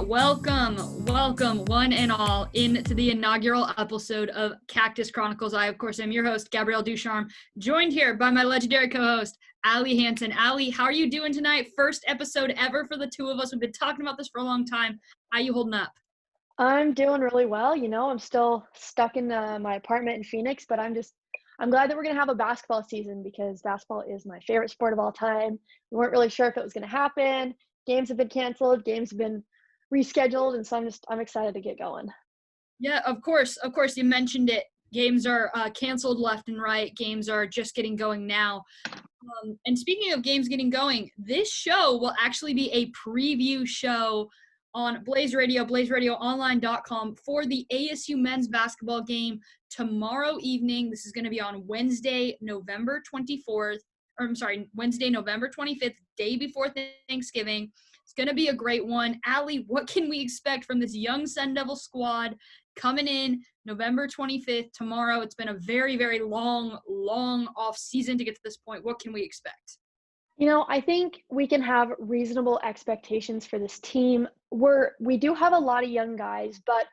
Welcome one and all into the inaugural episode of Cactus Chronicles. I, of course, am your host, Gabrielle Ducharme, joined here by my legendary co-host, Allie Hansen. Allie, how are you doing tonight? First episode ever for the two of us. We've been talking about this for a long time. How you holding up? I'm doing really well. I'm still stuck in my apartment in Phoenix, but I'm glad that we're going to have a basketball season because basketball is my favorite sport of all time. We weren't really sure if it was going to happen. Games have been canceled. Games have been rescheduled. And so I'm excited to get going. Yeah, of course. You mentioned it. Games are canceled left and right. Games are just getting going now. And speaking of games getting going, this show will actually be a preview show on Blaze Radio, blazeradioonline.com for the ASU men's basketball game tomorrow evening. This is going to be on Wednesday, November 25th, day before Thanksgiving. It's going to be a great one. Allie, what can we expect from this young Sun Devil squad coming in November 25th tomorrow? It's been a very, very long off season to get to this point. What can we expect? I think we can have reasonable expectations for this team. We do have a lot of young guys, but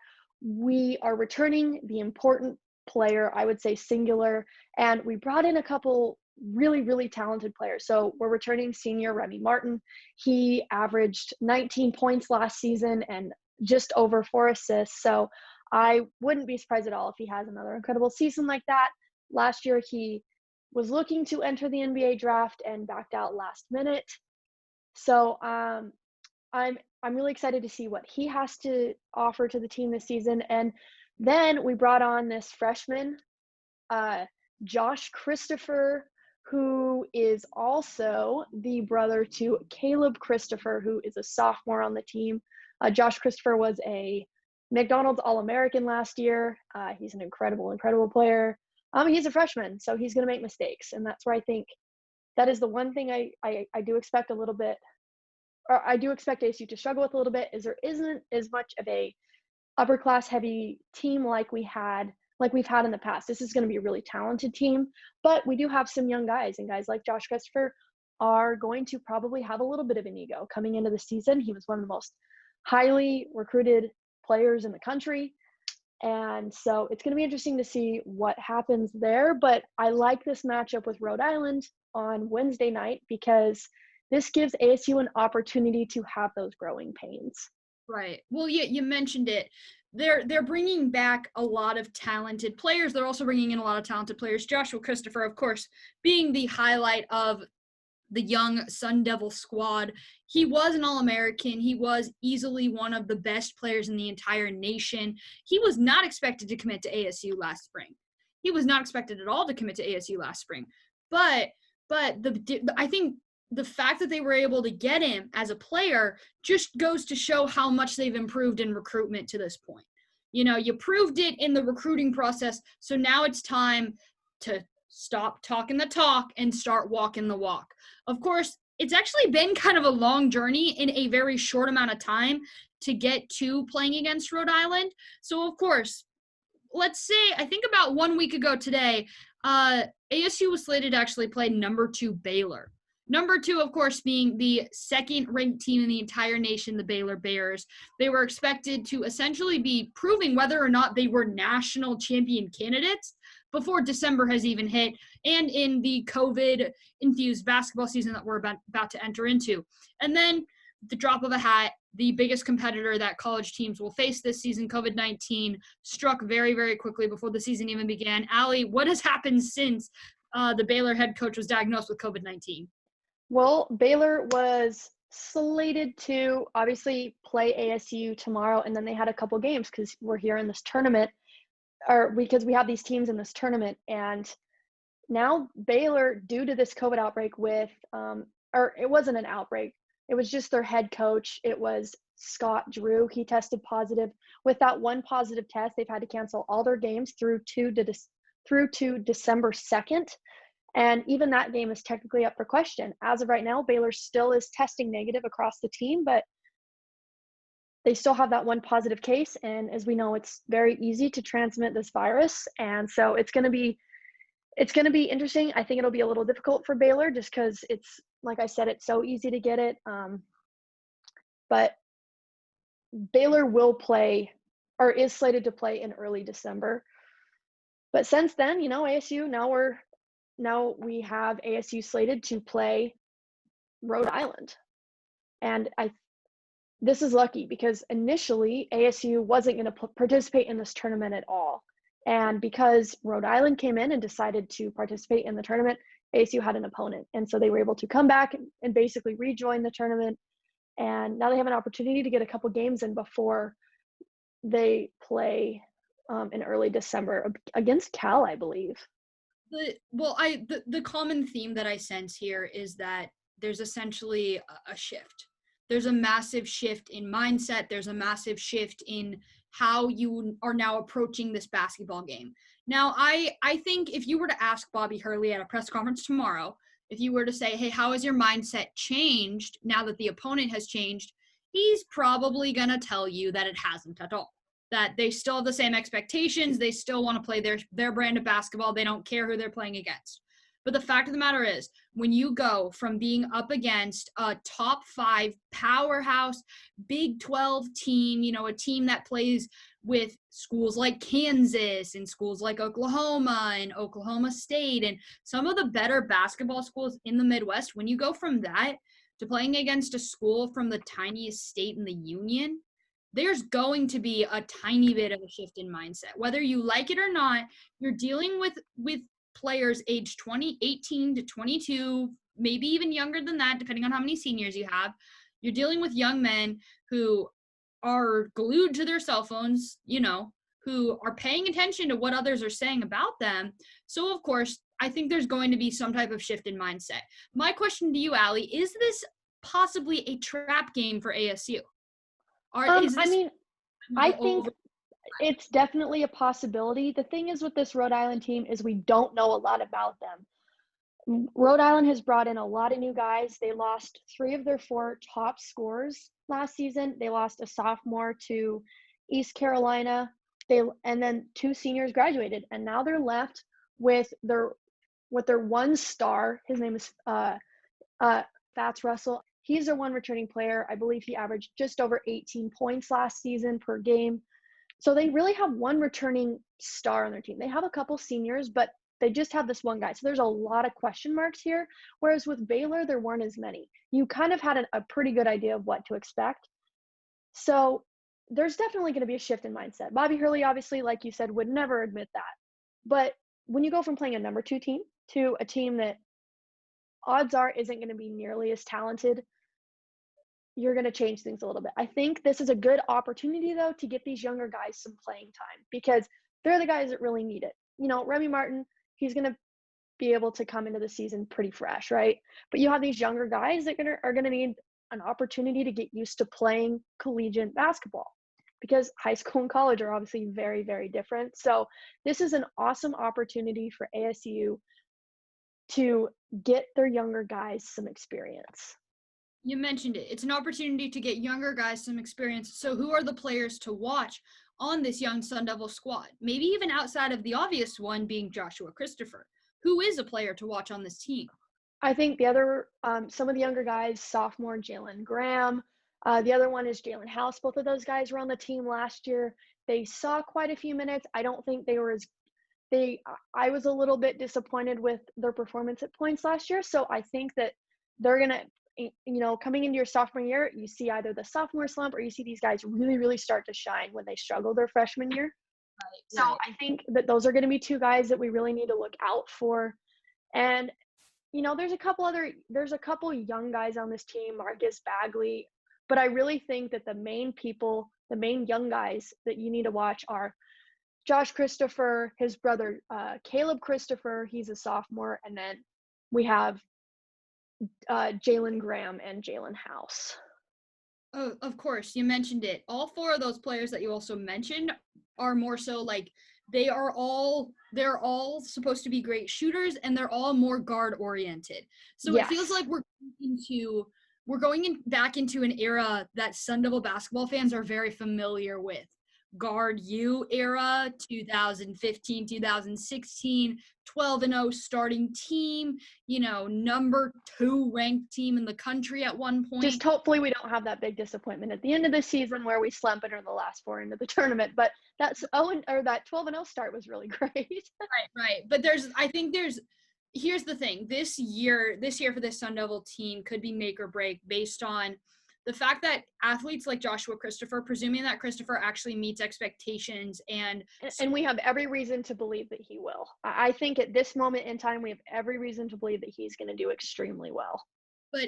we are returning the important player, I would say singular, and we brought in a couple really, really talented players. So we're returning senior Remy Martin. He averaged 19 points last season and just over 4 assists. So I wouldn't be surprised at all if he has another incredible season like that. Last year, he was looking to enter the NBA draft and backed out last minute. So I'm really excited to see what he has to offer to the team this season. And then we brought on this freshman, Josh Christopher, who is also the brother to Caleb Christopher, who is a sophomore on the team. Josh Christopher was a McDonald's All-American last year. He's an incredible player. He's a freshman, so he's going to make mistakes. And that's where I think that is the one thing I do expect a little bit, or I do expect ASU to struggle with a little bit, is there isn't as much of a upper class heavy team like we've had in the past. This is going to be a really talented team, but we do have some young guys, and guys like Josh Christopher are going to probably have a little bit of an ego coming into the season. He was one of the most highly recruited players in the country. And so it's going to be interesting to see what happens there. But I like this matchup with Rhode Island on Wednesday night because this gives ASU an opportunity to have those growing pains. Right. Well, you mentioned it. They're bringing back a lot of talented players. They're also bringing in a lot of talented players. Joshua Christopher, of course, being the highlight of the young Sun Devil squad. He was an All-American. He was easily one of the best players in the entire nation. He was not expected to commit to ASU last spring. He was not expected at all to commit to ASU last spring. But I think the fact that they were able to get him as a player just goes to show how much they've improved in recruitment to this point. You proved it in the recruiting process, so now it's time to stop talking the talk and start walking the walk. Of course, it's actually been kind of a long journey in a very short amount of time to get to playing against Rhode Island. So, of course, let's say, I think about 1 week ago today, ASU was slated to actually play number 2 Baylor. Number 2, of course, being the second-ranked team in the entire nation, the Baylor Bears. They were expected to essentially be proving whether or not they were national champion candidates before December has even hit, and in the COVID-infused basketball season that we're about to enter into. And then, the drop of a hat, the biggest competitor that college teams will face this season, COVID-19, struck very, very quickly before the season even began. Allie, what has happened since the Baylor head coach was diagnosed with COVID-19? Well, Baylor was slated to obviously play ASU tomorrow, and then they had a couple games because we're here in this tournament, or because we have these teams in this tournament. And now Baylor, due to this COVID outbreak with, or it wasn't an outbreak, it was just their head coach. It was Scott Drew. He tested positive. With that one positive test, they've had to cancel all their games through to December 2nd. And even that game is technically up for question. As of right now, Baylor still is testing negative across the team, but they still have that one positive case. And as we know, it's very easy to transmit this virus. And so it's going to be interesting. I think it'll be a little difficult for Baylor just because it's, like I said, it's so easy to get it. But Baylor will play or is slated to play in early December. But since then, ASU now we have ASU slated to play Rhode Island. And this is lucky because initially ASU wasn't going to participate in this tournament at all. And because Rhode Island came in and decided to participate in the tournament, ASU had an opponent. And so they were able to come back and basically rejoin the tournament. And now they have an opportunity to get a couple games in before they play in early December against Cal, I believe. The common theme that I sense here is that there's essentially a shift. There's a massive shift in mindset. There's a massive shift in how you are now approaching this basketball game. Now, I think if you were to ask Bobby Hurley at a press conference tomorrow, if you were to say, hey, how has your mindset changed now that the opponent has changed? He's probably going to tell you that it hasn't at all. That they still have the same expectations. They still want to play their brand of basketball. They don't care who they're playing against. But the fact of the matter is, when you go from being up against a top 5 powerhouse Big 12 team, a team that plays with schools like Kansas and schools like Oklahoma and Oklahoma State and some of the better basketball schools in the Midwest, when you go from that to playing against a school from the tiniest state in the union, there's going to be a tiny bit of a shift in mindset. Whether you like it or not, you're dealing with players aged 18 to 22, maybe even younger than that, depending on how many seniors you have. You're dealing with young men who are glued to their cell phones, who are paying attention to what others are saying about them. So, of course, I think there's going to be some type of shift in mindset. My question to you, Allie, is this possibly a trap game for ASU? I think it's definitely a possibility. The thing is with this Rhode Island team is we don't know a lot about them. Rhode Island has brought in a lot of new guys. They lost 3 of their 4 top scorers last season. They lost a sophomore to East Carolina. And then 2 seniors graduated, and now they're left with their one star. His name is Fats Russell. He's their one returning player. I believe he averaged just over 18 points last season per game. So they really have one returning star on their team. They have a couple seniors, but they just have this one guy. So there's a lot of question marks here. Whereas with Baylor, there weren't as many. You kind of had a pretty good idea of what to expect. So there's definitely going to be a shift in mindset. Bobby Hurley, obviously, like you said, would never admit that. But when you go from playing a number 2 team to a team that odds are isn't going to be nearly as talented, you're going to change things a little bit. I think this is a good opportunity, though, to get these younger guys some playing time because they're the guys that really need it. Remy Martin, he's going to be able to come into the season pretty fresh, right? But you have these younger guys that are going to need an opportunity to get used to playing collegiate basketball because high school and college are obviously very, very different. So this is an awesome opportunity for ASU to get their younger guys some experience. You mentioned it. It's an opportunity to get younger guys some experience. So who are the players to watch on this young Sun Devil squad? Maybe even outside of the obvious one being Joshua Christopher. Who is a player to watch on this team? I think the other, some of the younger guys, sophomore Jalen Graham. The other one is Jalen House. Both of those guys were on the team last year. They saw quite a few minutes. I don't think I was a little bit disappointed with their performance at points last year. So I think that they're going to, coming into your sophomore year, you see either the sophomore slump or you see these guys really, really start to shine when they struggle their freshman year. Right. So I think that those are going to be 2 guys that we really need to look out for. And, there's a couple young guys on this team, Marcus Bagley, but I really think that the main young guys that you need to watch are Josh Christopher, his brother, Caleb Christopher, he's a sophomore, and then we have Jalen Graham and Jalen House. Oh, of course, you mentioned it. All 4 of those players that you also mentioned are more so like they're all supposed to be great shooters and they're all more guard oriented. So yes. It feels like we're going back into an era that Sun Devil basketball fans are very familiar with, guard you era, 2015, 2016, 12-0 starting team, number 2 ranked team in the country at one point. Just hopefully we don't have that big disappointment at the end of the season where we slump under the last 4 into the tournament. But that 12-0 start was really great. Right. But here's the thing. This year for this Sun Devil team could be make or break based on the fact that athletes like Joshua Christopher, presuming that Christopher actually meets expectations and we have every reason to believe that he will. I think at this moment in time, we have every reason to believe that he's going to do extremely well. But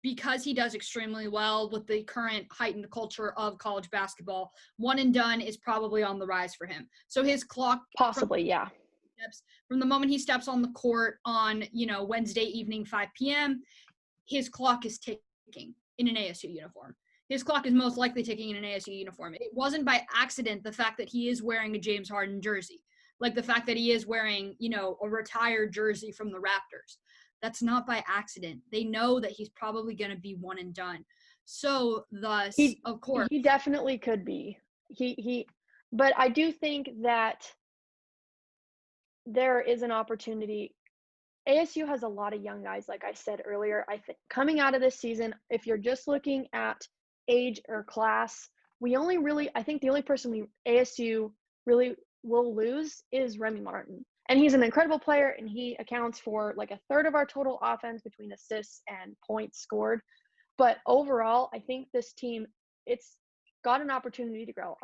because he does extremely well with the current heightened culture of college basketball, one and done is probably on the rise for him. So his clock possibly, from the moment he steps on the court on, Wednesday evening, 5 p.m., his clock is ticking in an ASU uniform. His clock is most likely ticking in an ASU uniform. It wasn't by accident the fact that he is wearing a James Harden jersey, like the fact that he is wearing, a retired jersey from the Raptors. That's not by accident. They know that he's probably going to be one and done. So thus, of course, he definitely could be. But I do think that there is an opportunity. ASU has a lot of young guys, like I said earlier. I think coming out of this season, if you're just looking at age or class, I think the only person ASU really will lose is Remy Martin. And he's an incredible player, and he accounts for like a third of our total offense between assists and points scored. But overall, I think this team, it's got an opportunity to grow.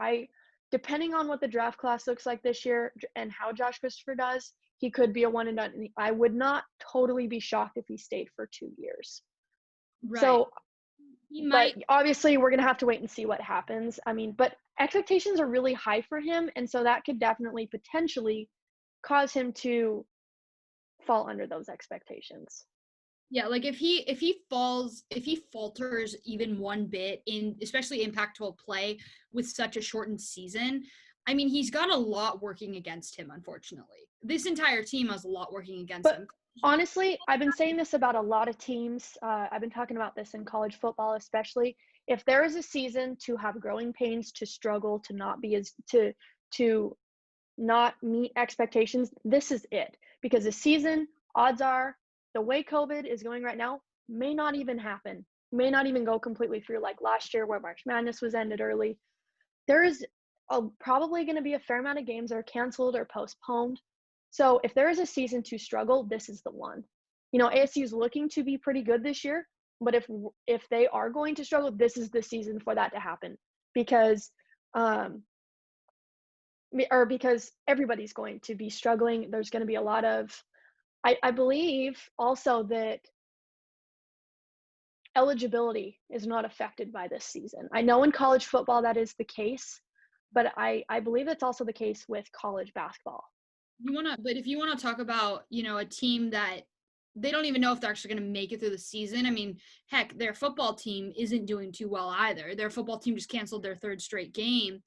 Depending on what the draft class looks like this year and how Josh Christopher does, he could be a one and done. I would not totally be shocked if he stayed for 2 years. Right. So, but obviously we're going to have to wait and see what happens. I mean, but expectations are really high for him. And so that could definitely potentially cause him to fall under those expectations. Yeah, like if he falters even one bit in especially in Pac-12 play with such a shortened season, I mean, he's got a lot working against him, unfortunately. This entire team has a lot working against him. Honestly, I've been saying this about a lot of teams. I've been talking about this in college football, especially. If there is a season to have growing pains, to struggle, to not meet expectations, this is it. Because the season, odds are, the way COVID is going right now, may not even happen. May not even go completely through like last year where March Madness was ended early. There is probably going to be a fair amount of games that are canceled or postponed. So if there is a season to struggle, this is the one. ASU is looking to be pretty good this year, but if they are going to struggle, this is the season for that to happen because everybody's going to be struggling. There's going to be a lot of, I believe also that eligibility is not affected by this season. I know in college football that is the case, but I believe that's also the case with college basketball. But if you want to talk about, a team that they don't even know if they're actually going to make it through the season. I mean, heck, their football team isn't doing too well either. Their football team just canceled their 3rd straight game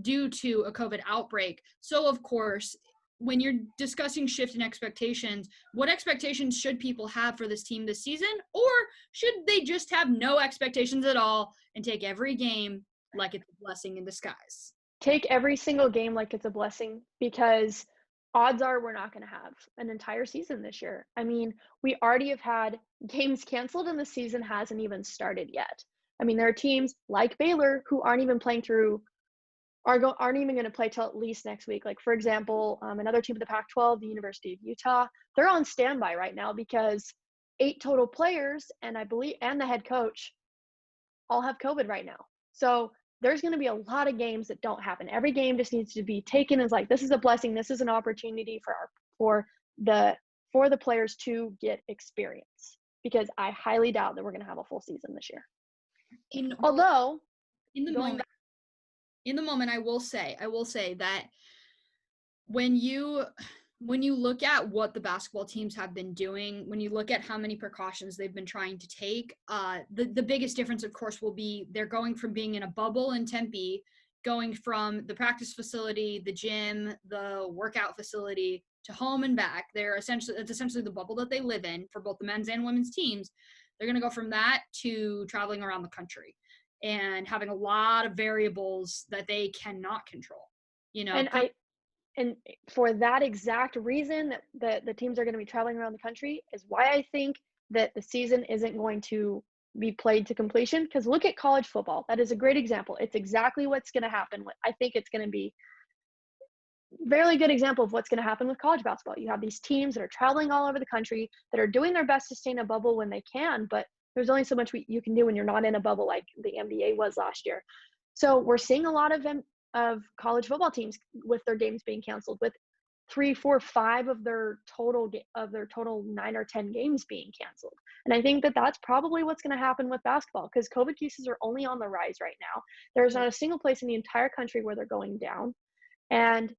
due to a COVID outbreak. So, of course, when you're discussing shift in expectations, what expectations should people have for this team this season? Or should they just have no expectations at all and take every game like it's a blessing in disguise? Take every single game like it's a blessing because odds are we're not going to have an entire season this year. I mean, we already have had games canceled and the season hasn't even started yet. I mean, there are teams like Baylor who aren't even playing through aren't even going to play till at least next week. Like, for example, another team of the Pac-12, the University of Utah, they're on standby right now because 8 total players and the head coach all have COVID right now. So there's going to be a lot of games that don't happen. Every game just needs to be taken as like, this is a blessing. This is an opportunity for the players to get experience because I highly doubt that we're going to have a full season this year. In the moment, I will say that when you look at what the basketball teams have been doing, when you look at how many precautions they've been trying to take, the biggest difference, of course, will be they're going from being in a bubble in Tempe, going from the practice facility, the gym, the workout facility to home and back. It's essentially the bubble that they live in for both the men's and women's teams. They're going to go from that to traveling around the country. and having a lot of variables that they cannot control. You know, And and for that exact reason that the teams are going to be traveling around the country is why I think that the season isn't going to be played to completion. Because look at college football. That is a great example. It's exactly what's going to happen. I think it's going to be very good example of what's going to happen with college basketball. You have these teams that are traveling all over the country that are doing their best to stay in a bubble when they can, but there's only so much you can do when you're not in a bubble like the NBA was last year. So we're seeing a lot of college football teams with their games being canceled, with 3, 4, 5 of their total 9 or 10 games being canceled. And I think that that's probably what's going to happen with basketball, because COVID cases are only on the rise right now. There's not a single place in the entire country where they're going down, and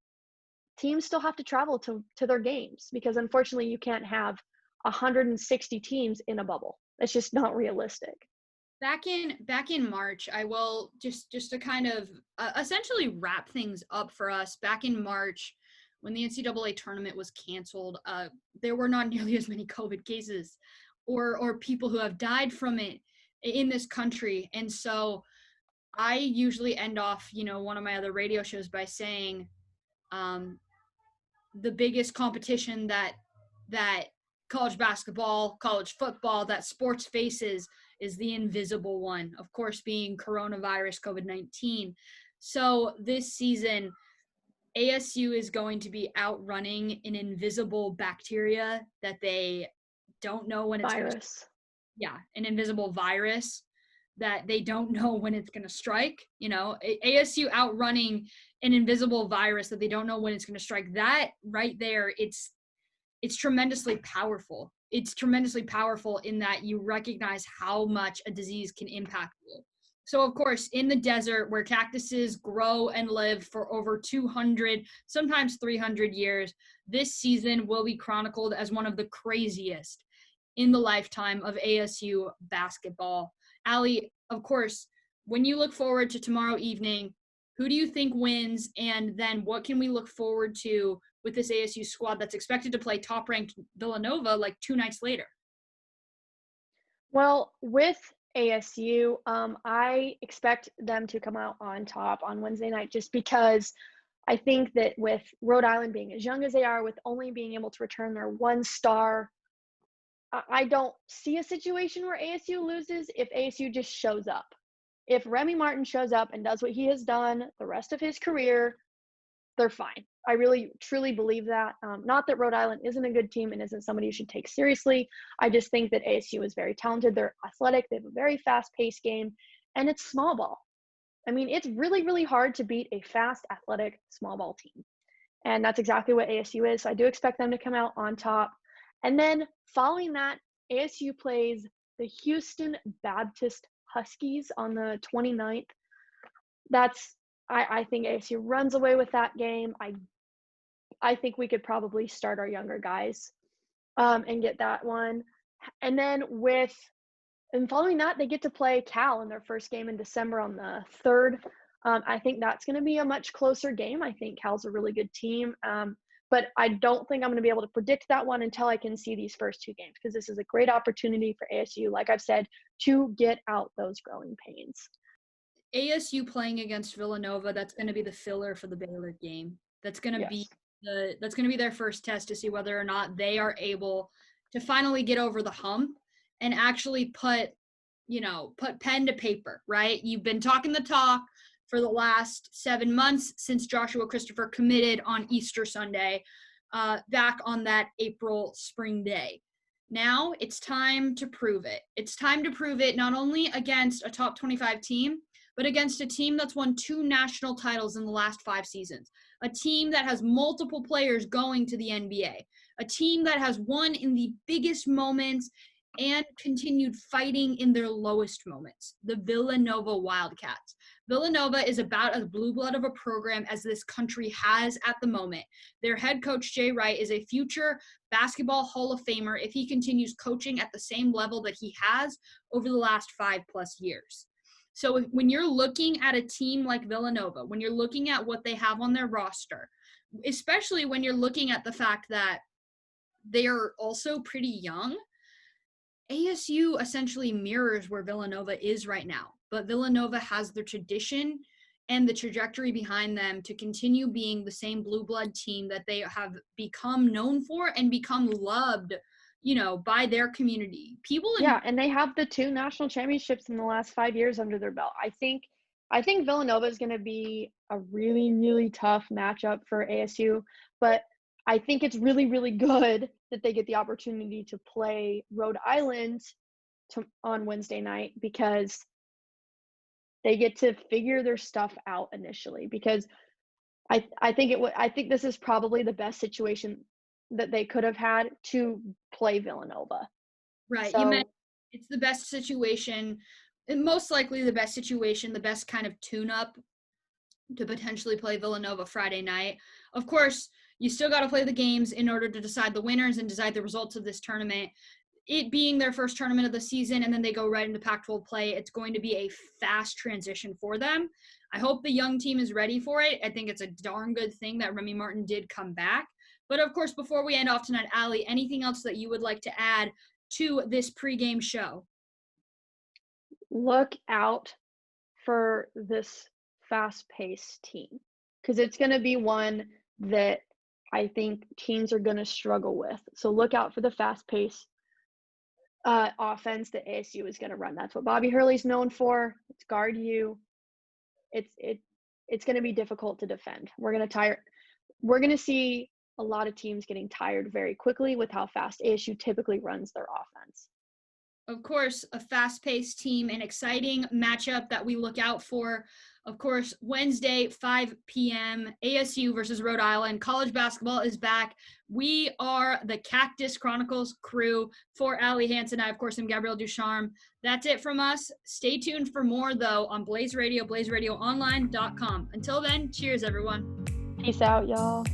teams still have to travel to their games, because unfortunately you can't have 160 teams in a bubble. It's just not realistic. Back in March, I will just to kind of essentially wrap things up for us. Back in March, when the NCAA tournament was canceled, there were not nearly as many COVID cases or people who have died from it in this country. And so I usually end off, one of my other radio shows by saying, the biggest competition that college basketball, college football, that sports faces is the invisible one, of course, being coronavirus, COVID-19. So this season, ASU is going to be outrunning an invisible bacteria that they don't know when it's an invisible virus that they don't know when it's going to strike. ASU outrunning an invisible virus that they don't know when it's going to strike. That right there, it's tremendously powerful. It's tremendously powerful in that you recognize how much a disease can impact you. So, of course, in the desert where cactuses grow and live for over 200, sometimes 300 years, this season will be chronicled as one of the craziest in the lifetime of ASU basketball. Allie, of course, when you look forward to tomorrow evening, who do you think wins? And then what can we look forward to with this ASU squad that's expected to play top-ranked Villanova like 2 nights later? Well, with ASU, I expect them to come out on top on Wednesday night, just because I think that with Rhode Island being as young as they are, with only being able to return their one star, I don't see a situation where ASU loses if ASU just shows up. If Remy Martin shows up and does what he has done the rest of his career, they're fine. I really, truly believe that. Not that Rhode Island isn't a good team and isn't somebody you should take seriously. I just think that ASU is very talented. They're athletic. They have a very fast-paced game, and it's small ball. I mean, it's really, really hard to beat a fast, athletic, small ball team. And that's exactly what ASU is. So I do expect them to come out on top. And then following that, ASU plays the Houston Baptist Huskies on the 29th. I think ASU runs away with that game. I think we could probably start our younger guys and get that one. And then following that, they get to play Cal in their first game in December on the 3rd. I think that's going to be a much closer game. I think Cal's a really good team. But I don't think I'm going to be able to predict that one until I can see these first 2 games, because this is a great opportunity for ASU, like I've said, to get out those growing pains. ASU playing against Villanova, that's going to be the filler for the Baylor game. That's going to be their first test to see whether or not they are able to finally get over the hump and actually put pen to paper, right? You've been talking the talk for the last 7 months since Joshua Christopher committed on Easter Sunday, back on that April spring day. Now it's time to prove it. It's time to prove it not only against a top 25 team, but against a team that's won 2 national titles in the last 5 seasons, a team that has multiple players going to the NBA, a team that has won in the biggest moments and continued fighting in their lowest moments, the Villanova Wildcats. Villanova is about as blue blood of a program as this country has at the moment. Their head coach, Jay Wright, is a future basketball Hall of Famer if he continues coaching at the same level that he has over the last 5+ years. So when you're looking at a team like Villanova, when you're looking at what they have on their roster, especially when you're looking at the fact that they are also pretty young, ASU essentially mirrors where Villanova is right now. but Villanova has the tradition and the trajectory behind them to continue being the same blue blood team that they have become known for and become loved, by their community. Yeah, and they have the 2 national championships in the last 5 years under their belt. I think Villanova is gonna be a really, really tough matchup for ASU, but I think it's really, really good that they get the opportunity to play Rhode Island on Wednesday night because they get to figure their stuff out initially because I think this is probably the best situation that they could have had to play Villanova. Right. You meant So, it's the best situation, and most likely the best situation, the best kind of tune up to potentially play Villanova Friday night. Of course, you still got to play the games in order to decide the winners and decide the results of this tournament. It being their first tournament of the season, and then they go right into Pac-12 play, it's going to be a fast transition for them. I hope the young team is ready for it. I think it's a darn good thing that Remy Martin did come back. But of course, before we end off tonight, Allie, anything else that you would like to add to this pregame show? look out for this fast-paced team because it's gonna be one that I think teams are gonna struggle with. So look out for the fast-paced offense that ASU is gonna run. That's what Bobby Hurley's known for. It's guard you. It's gonna be difficult to defend. We're gonna see a lot of teams getting tired very quickly with how fast ASU typically runs their offense. Of course, a fast-paced team, an exciting matchup that we look out for. Of course, Wednesday, 5 p.m., ASU versus Rhode Island. College basketball is back. We are the Cactus Chronicles crew. For Allie Hansen, I, of course, am Gabrielle Ducharme. That's it from us. Stay tuned for more, though, on Blaze Radio, blazeradioonline.com. Until then, cheers, everyone. Peace out, y'all.